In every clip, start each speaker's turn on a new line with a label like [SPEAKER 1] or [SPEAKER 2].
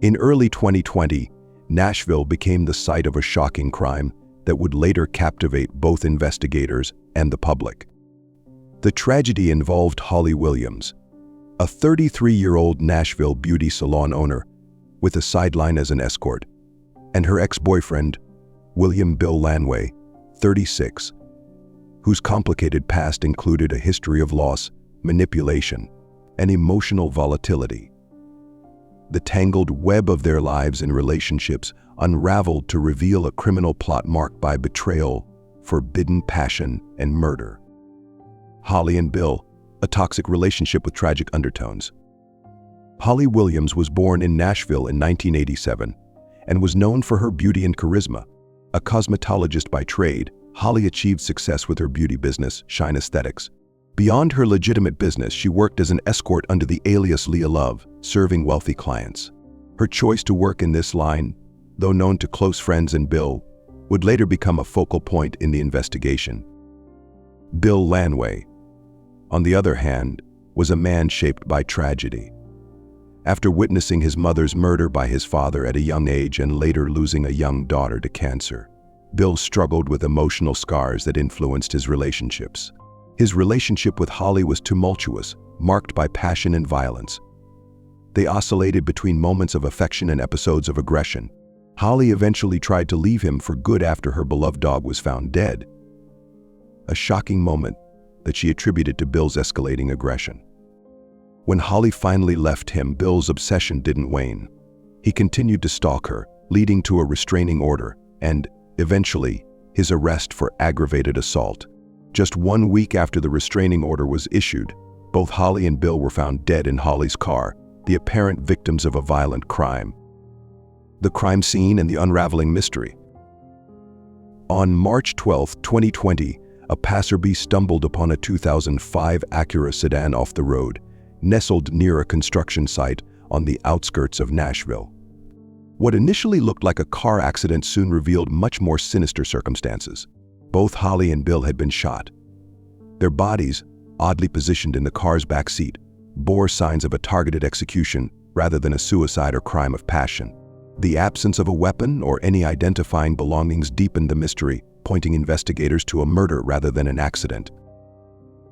[SPEAKER 1] In early 2020, Nashville became the site of a shocking crime that would later captivate both investigators and the public. The tragedy involved Holly Williams, a 33-year-old Nashville beauty salon owner with a sideline as an escort, and her ex-boyfriend, William Bill Lanway, 36, whose complicated past included a history of loss, manipulation, and emotional volatility. The tangled web of their lives and relationships unraveled to reveal a criminal plot marked by betrayal, forbidden passion, and murder. Holly and Bill, a toxic relationship with tragic undertones. Holly Williams was born in Nashville in 1987 and was known for her beauty and charisma. A cosmetologist by trade, Holly achieved success with her beauty business, Shine Aesthetics. Beyond her legitimate business, she worked as an escort under the alias Leah Love, serving wealthy clients. Her choice to work in this line, though known to close friends and Bill, would later become a focal point in the investigation. Bill Lanway, on the other hand, was a man shaped by tragedy. After witnessing his mother's murder by his father at a young age and later losing a young daughter to cancer, Bill struggled with emotional scars that influenced his relationships. His relationship with Holly was tumultuous, marked by passion and violence. They oscillated between moments of affection and episodes of aggression. Holly eventually tried to leave him for good after her beloved dog was found dead, a shocking moment that she attributed to Bill's escalating aggression. When Holly finally left him, Bill's obsession didn't wane. He continued to stalk her, leading to a restraining order and, eventually, his arrest for aggravated assault. Just 1 week after the restraining order was issued, both Holly and Bill were found dead in Holly's car, the apparent victims of a violent crime. The crime scene and the unraveling mystery. On March 12, 2020, a passerby stumbled upon a 2005 Acura sedan off the road, nestled near a construction site on the outskirts of Nashville. What initially looked like a car accident soon revealed much more sinister circumstances. Both Holly and Bill had been shot. Their bodies, oddly positioned in the car's back seat, bore signs of a targeted execution rather than a suicide or crime of passion. The absence of a weapon or any identifying belongings deepened the mystery, pointing investigators to a murder rather than an accident.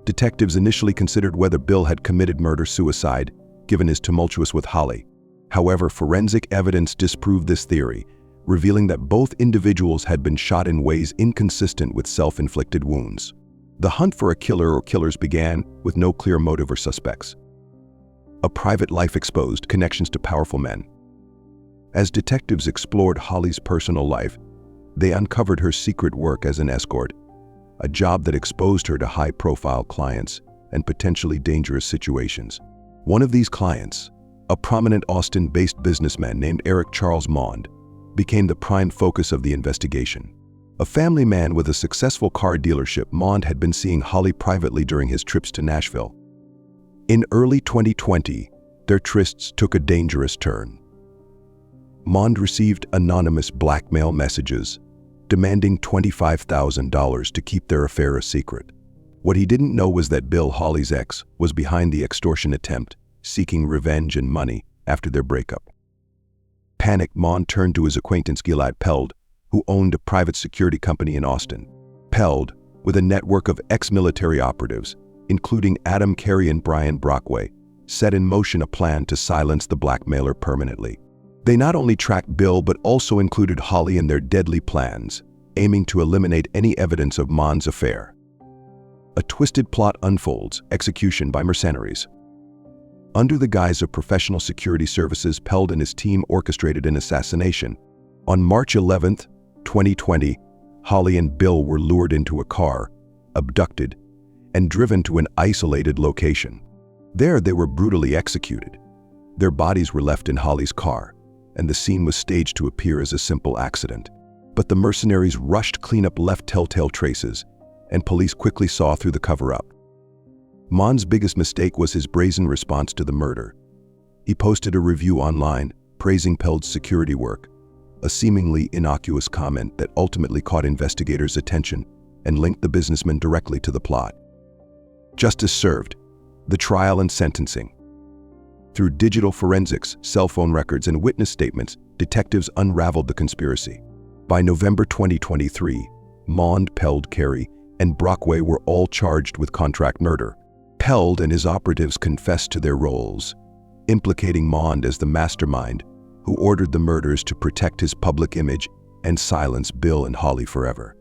[SPEAKER 1] Detectives initially considered whether Bill had committed murder-suicide, given his tumultuous with Holly. However, forensic evidence disproved this theory, revealing that both individuals had been shot in ways inconsistent with self-inflicted wounds. The hunt for a killer or killers began with no clear motive or suspects. A private life exposed connections to powerful men. As detectives explored Holly's personal life, they uncovered her secret work as an escort, a job that exposed her to high-profile clients and potentially dangerous situations. One of these clients, a prominent Austin-based businessman named Eric Mond, became the prime focus of the investigation. A family man with a successful car dealership, Mond had been seeing Holly privately during his trips to Nashville. In early 2020, their trysts took a dangerous turn. Mond received anonymous blackmail messages demanding $25,000 to keep their affair a secret. What he didn't know was that Bill, Holly's ex, was behind the extortion attempt, seeking revenge and money after their breakup. Panicked, Mond turned to his acquaintance Gilad Peld, who owned a private security company in Austin. Peld, with a network of ex-military operatives, including Adam Carey and Brian Brockway, set in motion a plan to silence the blackmailer permanently. They not only tracked Bill but also included Holly in their deadly plans, aiming to eliminate any evidence of Mond's affair. A twisted plot unfolds, execution by mercenaries. Under the guise of professional security services, Peld and his team orchestrated an assassination. On March 11, 2020, Holly and Bill were lured into a car, abducted, and driven to an isolated location. There they were brutally executed. Their bodies were left in Holly's car, and the scene was staged to appear as a simple accident. But the mercenaries' rushed cleanup left telltale traces, and police quickly saw through the cover-up. Mond's biggest mistake was his brazen response to the murder. He posted a review online, praising Peld's security work, a seemingly innocuous comment that ultimately caught investigators' attention and linked the businessman directly to the plot. Justice served. The trial and sentencing. Through digital forensics, cell phone records, and witness statements, detectives unraveled the conspiracy. By November 2023, Mond, Peld, Carey, and Brockway were all charged with contract murder. Peld and his operatives confessed to their roles, implicating Mond as the mastermind who ordered the murders to protect his public image and silence Bill and Holly forever.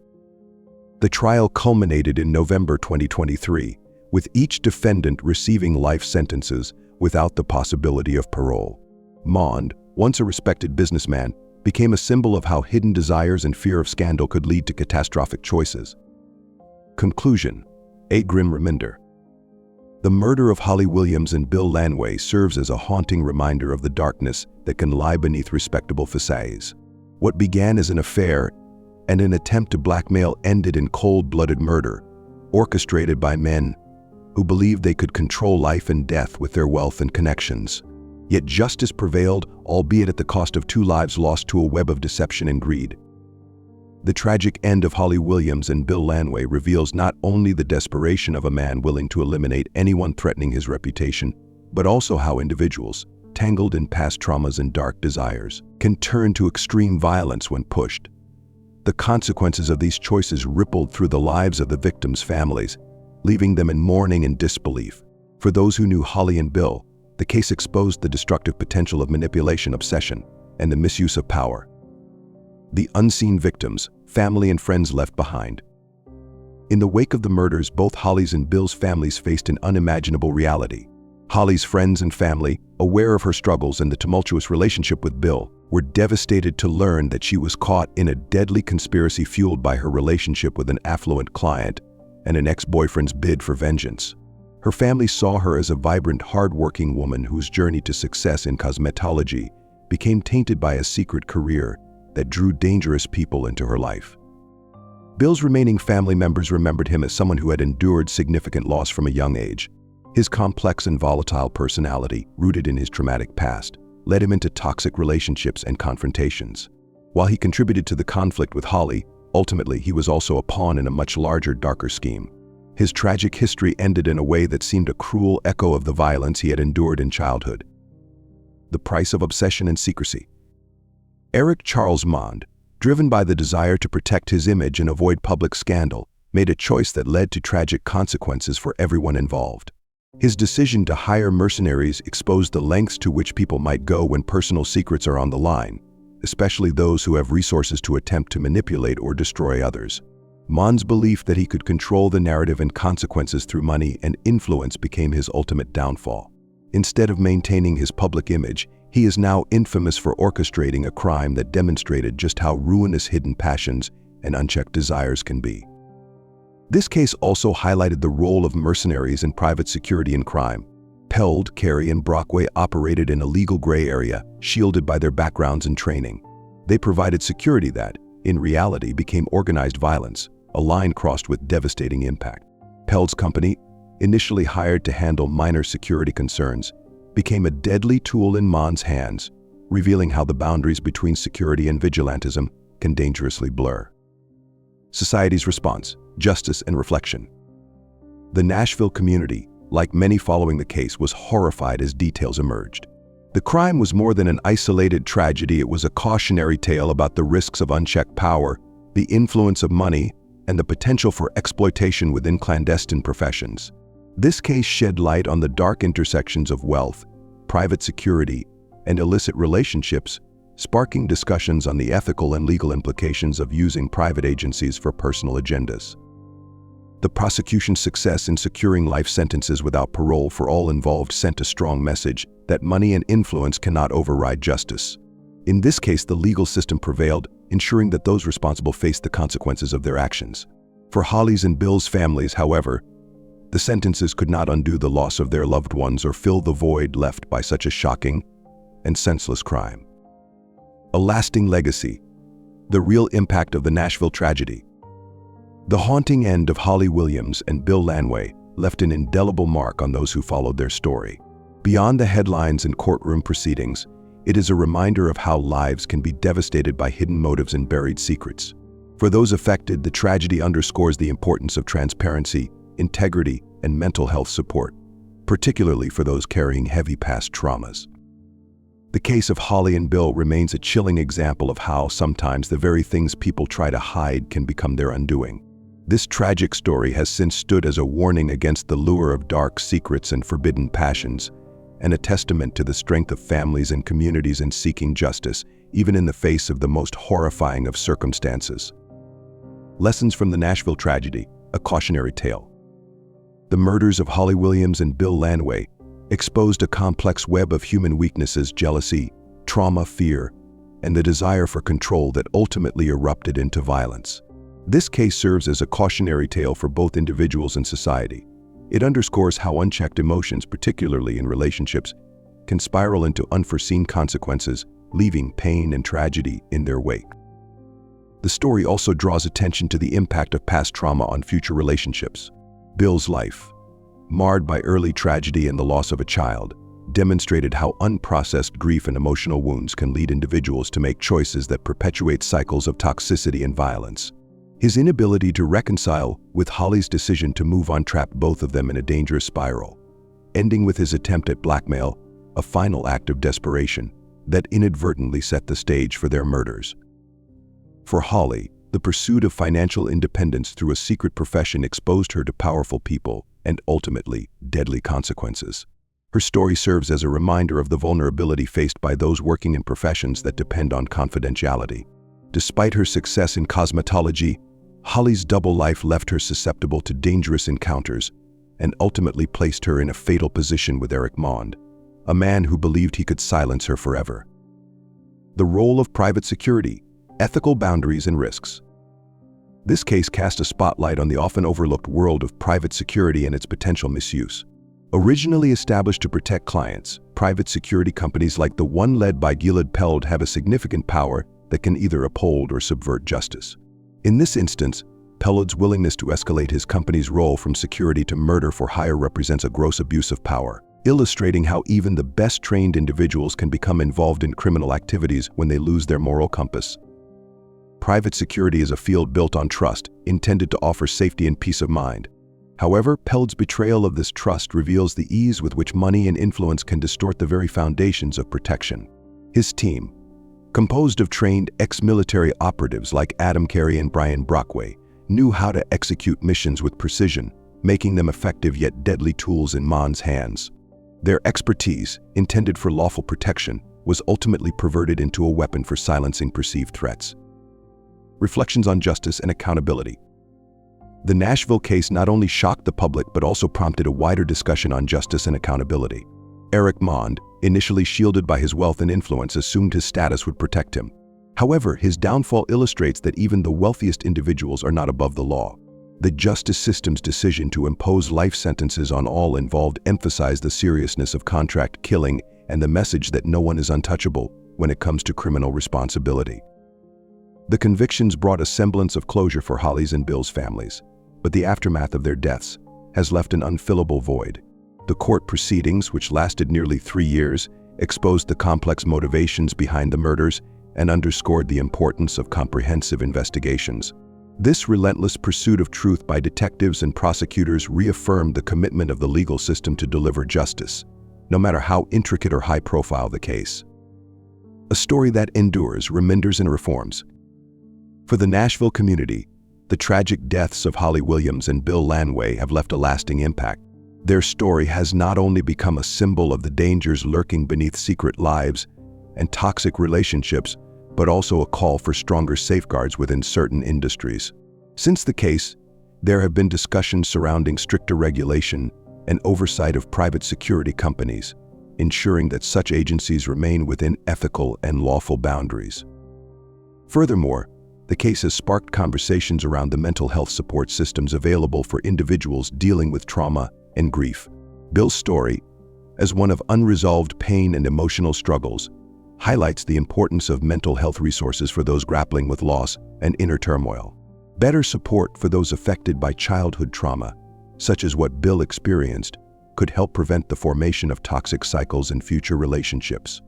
[SPEAKER 1] The trial culminated in November 2023, with each defendant receiving life sentences without the possibility of parole. Mond, once a respected businessman, became a symbol of how hidden desires and fear of scandal could lead to catastrophic choices. Conclusion: a grim reminder. The murder of Holly Williams and Bill Lanway serves as a haunting reminder of the darkness that can lie beneath respectable facades. What began as an affair and an attempt to blackmail ended in cold-blooded murder, orchestrated by men who believed they could control life and death with their wealth and connections. Yet justice prevailed, albeit at the cost of 2 lives lost to a web of deception and greed. The tragic end of Holly Williams and Bill Lanway reveals not only the desperation of a man willing to eliminate anyone threatening his reputation, but also how individuals, tangled in past traumas and dark desires, can turn to extreme violence when pushed. The consequences of these choices rippled through the lives of the victims' families, leaving them in mourning and disbelief. For those who knew Holly and Bill, the case exposed the destructive potential of manipulation, obsession, and the misuse of power. The unseen victims, family and friends left behind. In the wake of the murders, both Holly's and Bill's families faced an unimaginable reality. Holly's friends and family, aware of her struggles and the tumultuous relationship with Bill, were devastated to learn that she was caught in a deadly conspiracy fueled by her relationship with an affluent client and an ex-boyfriend's bid for vengeance. Her family saw her as a vibrant, hard-working woman whose journey to success in cosmetology became tainted by a secret career that drew dangerous people into her life. Bill's remaining family members remembered him as someone who had endured significant loss from a young age. His complex and volatile personality, rooted in his traumatic past, led him into toxic relationships and confrontations. While he contributed to the conflict with Holly, ultimately he was also a pawn in a much larger, darker scheme. His tragic history ended in a way that seemed a cruel echo of the violence he had endured in childhood. The price of obsession and secrecy. Eric Charles Mond, driven by the desire to protect his image and avoid public scandal, made a choice that led to tragic consequences for everyone involved. His decision to hire mercenaries exposed the lengths to which people might go when personal secrets are on the line, especially those who have resources to attempt to manipulate or destroy others. Mond's belief that he could control the narrative and consequences through money and influence became his ultimate downfall. Instead of maintaining his public image, he is now infamous for orchestrating a crime that demonstrated just how ruinous hidden passions and unchecked desires can be. This case also highlighted the role of mercenaries in private security and crime. Peld, Carey, and Brockway operated in a legal gray area, shielded by their backgrounds and training. They provided security that, in reality, became organized violence, a line crossed with devastating impact. Peld's company, initially hired to handle minor security concerns, became a deadly tool in Mond's hands, revealing how the boundaries between security and vigilantism can dangerously blur. Society's response, justice and reflection. The Nashville community, like many following the case, was horrified as details emerged. The crime was more than an isolated tragedy, it was a cautionary tale about the risks of unchecked power, the influence of money, and the potential for exploitation within clandestine professions. This case shed light on the dark intersections of wealth, private security, and illicit relationships, sparking discussions on the ethical and legal implications of using private agencies for personal agendas. The prosecution's success in securing life sentences without parole for all involved sent a strong message that money and influence cannot override justice. In this case, the legal system prevailed, ensuring that those responsible faced the consequences of their actions. For Holly's and Bill's families, however, the sentences could not undo the loss of their loved ones or fill the void left by such a shocking and senseless crime. A lasting legacy, the real impact of the Nashville tragedy. The haunting end of Holly Williams and Bill Lanway left an indelible mark on those who followed their story. Beyond the headlines and courtroom proceedings, it is a reminder of how lives can be devastated by hidden motives and buried secrets. For those affected, the tragedy underscores the importance of transparency, integrity, and mental health support. particularly for those carrying heavy past traumas. The case of Holly and Bill remains a chilling example of how sometimes the very things people try to hide can become their undoing. This tragic story has since stood as a warning against the lure of dark secrets and forbidden passions, and a testament to the strength of families and communities in seeking justice, even in the face of the most horrifying of circumstances. Lessons from the Nashville tragedy, a cautionary tale. The murders of Holly Williams and Bill Lanway exposed a complex web of human weaknesses, jealousy, trauma, fear, and the desire for control that ultimately erupted into violence. This case serves as a cautionary tale for both individuals and society. It underscores how unchecked emotions, particularly in relationships, can spiral into unforeseen consequences, leaving pain and tragedy in their wake. The story also draws attention to the impact of past trauma on future relationships. Bill's life, marred by early tragedy and the loss of a child, demonstrated how unprocessed grief and emotional wounds can lead individuals to make choices that perpetuate cycles of toxicity and violence. His inability to reconcile with Holly's decision to move on trapped both of them in a dangerous spiral, ending with his attempt at blackmail, a final act of desperation that inadvertently set the stage for their murders. For Holly, the pursuit of financial independence through a secret profession exposed her to powerful people and ultimately deadly consequences. Her story serves as a reminder of the vulnerability faced by those working in professions that depend on confidentiality. Despite her success in cosmetology, Holly's double life left her susceptible to dangerous encounters and ultimately placed her in a fatal position with Eric Mond, a man who believed he could silence her forever. The role of private security, ethical boundaries and risks. This case cast a spotlight on the often overlooked world of private security and its potential misuse. Originally established to protect clients, private security companies like the one led by Gilad Peld have a significant power that can either uphold or subvert justice. In this instance, Peld's willingness to escalate his company's role from security to murder for hire represents a gross abuse of power, illustrating how even the best trained individuals can become involved in criminal activities when they lose their moral compass. Private security is a field built on trust, intended to offer safety and peace of mind. However, Peld's betrayal of this trust reveals the ease with which money and influence can distort the very foundations of protection. His team, composed of trained ex-military operatives like Adam Carey and Brian Brockway, knew how to execute missions with precision, making them effective yet deadly tools in Mond's hands. Their expertise, intended for lawful protection, was ultimately perverted into a weapon for silencing perceived threats. Reflections on justice and accountability. The Nashville case not only shocked the public but also prompted a wider discussion on justice and accountability. Eric Mond, initially shielded by his wealth and influence, assumed his status would protect him. However, his downfall illustrates that even the wealthiest individuals are not above the law. The justice system's decision to impose life sentences on all involved emphasized the seriousness of contract killing and the message that no one is untouchable when it comes to criminal responsibility. The convictions brought a semblance of closure for Holly's and Bill's families, but the aftermath of their deaths has left an unfillable void. The court proceedings, which lasted nearly 3 years, exposed the complex motivations behind the murders and underscored the importance of comprehensive investigations. This relentless pursuit of truth by detectives and prosecutors reaffirmed the commitment of the legal system to deliver justice, no matter how intricate or high-profile the case. A story that endures, remembers, and reforms. For the Nashville community, the tragic deaths of Holly Williams and Bill Lanway have left a lasting impact. Their story has not only become a symbol of the dangers lurking beneath secret lives and toxic relationships, but also a call for stronger safeguards within certain industries. Since the case, there have been discussions surrounding stricter regulation and oversight of private security companies, ensuring that such agencies remain within ethical and lawful boundaries. Furthermore, the case has sparked conversations around the mental health support systems available for individuals dealing with trauma and grief. Bill's story, as one of unresolved pain and emotional struggles, highlights the importance of mental health resources for those grappling with loss and inner turmoil. Better support for those affected by childhood trauma, such as what Bill experienced, could help prevent the formation of toxic cycles in future relationships.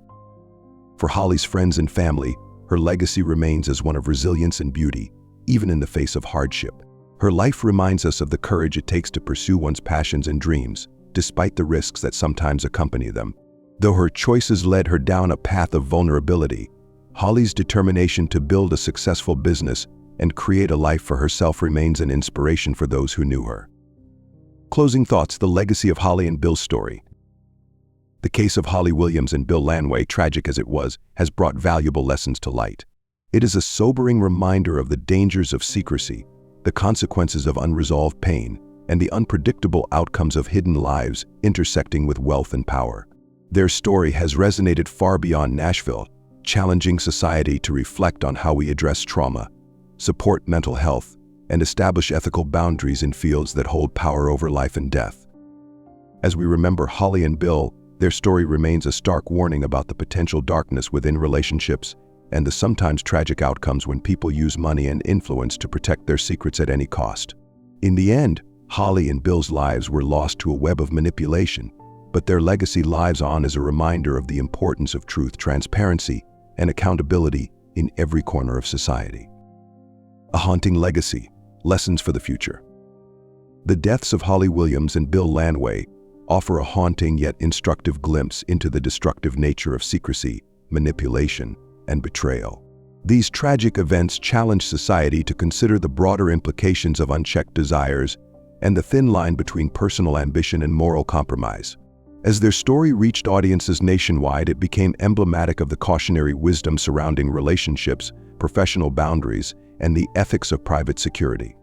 [SPEAKER 1] For Holly's friends and family, her legacy remains as one of resilience and beauty, even in the face of hardship. Her life reminds us of the courage it takes to pursue one's passions and dreams, despite the risks that sometimes accompany them. Though her choices led her down a path of vulnerability, Holly's determination to build a successful business and create a life for herself remains an inspiration for those who knew her. Closing thoughts: the legacy of Holly and Bill's story. The case of Holly Williams and Bill Lanway, tragic as it was, has brought valuable lessons to light. It is a sobering reminder of the dangers of secrecy, the consequences of unresolved pain, and the unpredictable outcomes of hidden lives intersecting with wealth and power. Their story has resonated far beyond Nashville, challenging society to reflect on how we address trauma, support mental health, and establish ethical boundaries in fields that hold power over life and death. As we remember Holly and Bill, their story remains a stark warning about the potential darkness within relationships and the sometimes tragic outcomes when people use money and influence to protect their secrets at any cost. In the end, Holly and Bill's lives were lost to a web of manipulation, but their legacy lives on as a reminder of the importance of truth, transparency, and accountability in every corner of society. A haunting legacy, lessons for the future. The deaths of Holly Williams and Bill Lanway offer a haunting yet instructive glimpse into the destructive nature of secrecy, manipulation, and betrayal. These tragic events challenge society to consider the broader implications of unchecked desires and the thin line between personal ambition and moral compromise. As their story reached audiences nationwide, it became emblematic of the cautionary wisdom surrounding relationships, professional boundaries, and the ethics of private security.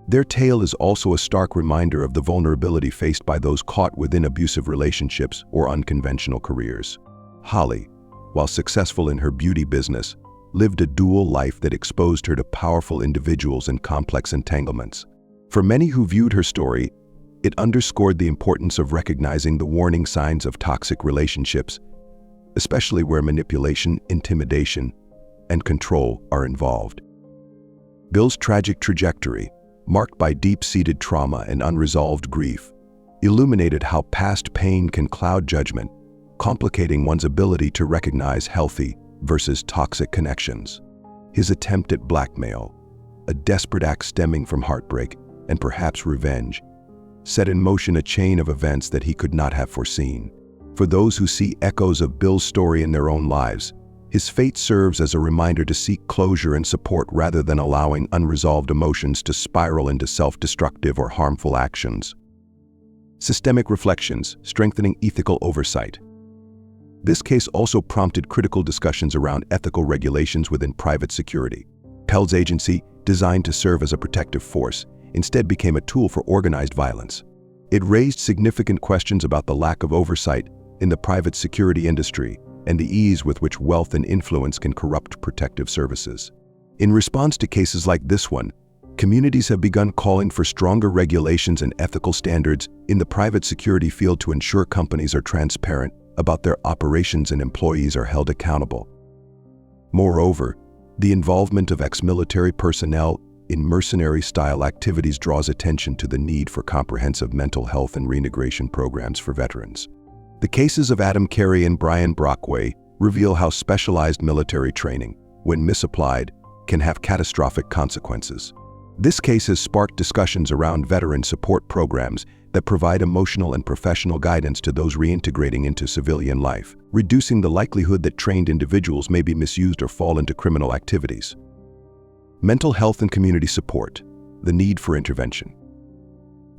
[SPEAKER 1] Their tale is also a stark reminder of the vulnerability faced by those caught within abusive relationships or unconventional careers. Holly, while successful in her beauty business, lived a dual life that exposed her to powerful individuals and complex entanglements. For many who viewed her story, it underscored the importance of recognizing the warning signs of toxic relationships, especially where manipulation, intimidation, and control are involved. Bill's tragic trajectory, marked by deep-seated trauma and unresolved grief, illuminated how past pain can cloud judgment, complicating one's ability to recognize healthy versus toxic connections. His attempt at blackmail, a desperate act stemming from heartbreak and perhaps revenge, set in motion a chain of events that he could not have foreseen. For those who see echoes of Bill's story in their own lives, his fate serves as a reminder to seek closure and support rather than allowing unresolved emotions to spiral into self-destructive or harmful actions. Systemic reflections, strengthening ethical oversight. This case also prompted critical discussions around ethical regulations within private security. Pell's agency, designed to serve as a protective force, instead became a tool for organized violence. It raised significant questions about the lack of oversight in the private security industry and the ease with which wealth and influence can corrupt protective services. In response to cases like this one, communities have begun calling for stronger regulations and ethical standards in the private security field to ensure companies are transparent about their operations and employees are held accountable. Moreover, the involvement of ex-military personnel in mercenary-style activities draws attention to the need for comprehensive mental health and reintegration programs for veterans. The cases of Adam Carey and Brian Brockway reveal how specialized military training, when misapplied, can have catastrophic consequences. This case has sparked discussions around veteran support programs that provide emotional and professional guidance to those reintegrating into civilian life, reducing the likelihood that trained individuals may be misused or fall into criminal activities. Mental health and community support, the need for intervention.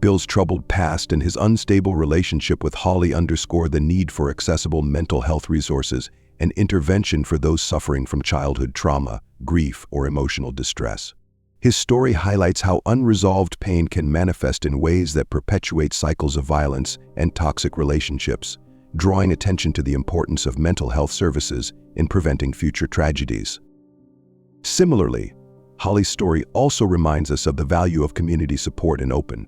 [SPEAKER 1] Bill's troubled past and his unstable relationship with Holly underscore the need for accessible mental health resources and intervention for those suffering from childhood trauma, grief, or emotional distress. His story highlights how unresolved pain can manifest in ways that perpetuate cycles of violence and toxic relationships, drawing attention to the importance of mental health services in preventing future tragedies. Similarly, Holly's story also reminds us of the value of community support and open,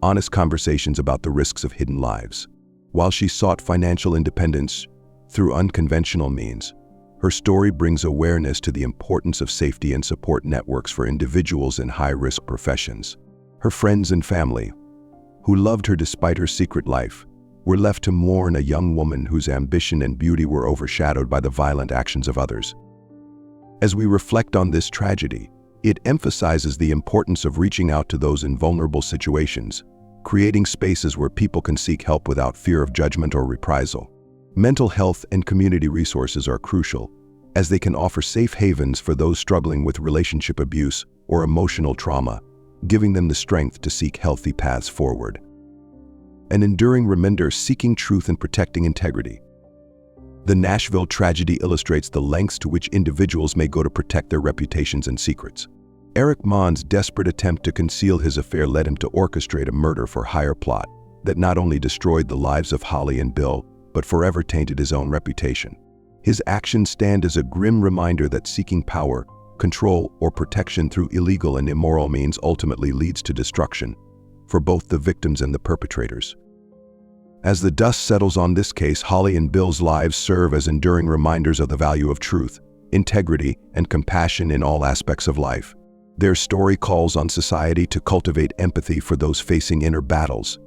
[SPEAKER 1] honest conversations about the risks of hidden lives. While she sought financial independence through unconventional means, her story brings awareness to the importance of safety and support networks for individuals in high-risk professions. Her friends and family, who loved her despite her secret life, were left to mourn a young woman whose ambition and beauty were overshadowed by the violent actions of others. As we reflect on this tragedy, it emphasizes the importance of reaching out to those in vulnerable situations, creating spaces where people can seek help without fear of judgment or reprisal. Mental health and community resources are crucial, as they can offer safe havens for those struggling with relationship abuse or emotional trauma, giving them the strength to seek healthy paths forward. An enduring reminder seeking truth and protecting integrity. The Nashville tragedy illustrates the lengths to which individuals may go to protect their reputations and secrets. Eric Mond's desperate attempt to conceal his affair led him to orchestrate a murder-for-hire plot that not only destroyed the lives of Holly and Bill, but forever tainted his own reputation. His actions stand as a grim reminder that seeking power, control, or protection through illegal and immoral means ultimately leads to destruction for both the victims and the perpetrators. As the dust settles on this case, Holly and Bill's lives serve as enduring reminders of the value of truth, integrity, and compassion in all aspects of life. Their story calls on society to cultivate empathy for those facing inner battles,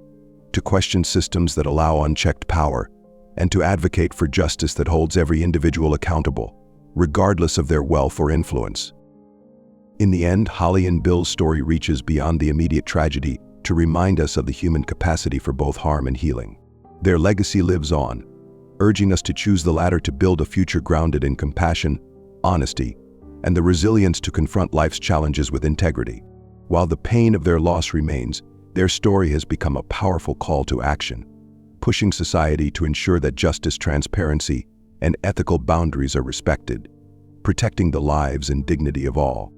[SPEAKER 1] to question systems that allow unchecked power, and to advocate for justice that holds every individual accountable, regardless of their wealth or influence. In the end, Holly and Bill's story reaches beyond the immediate tragedy to remind us of the human capacity for both harm and healing. Their legacy lives on, urging us to choose the latter, to build a future grounded in compassion, honesty, and the resilience to confront life's challenges with integrity. While the pain of their loss remains, their story has become a powerful call to action, pushing society to ensure that justice, transparency, and ethical boundaries are respected, protecting the lives and dignity of all.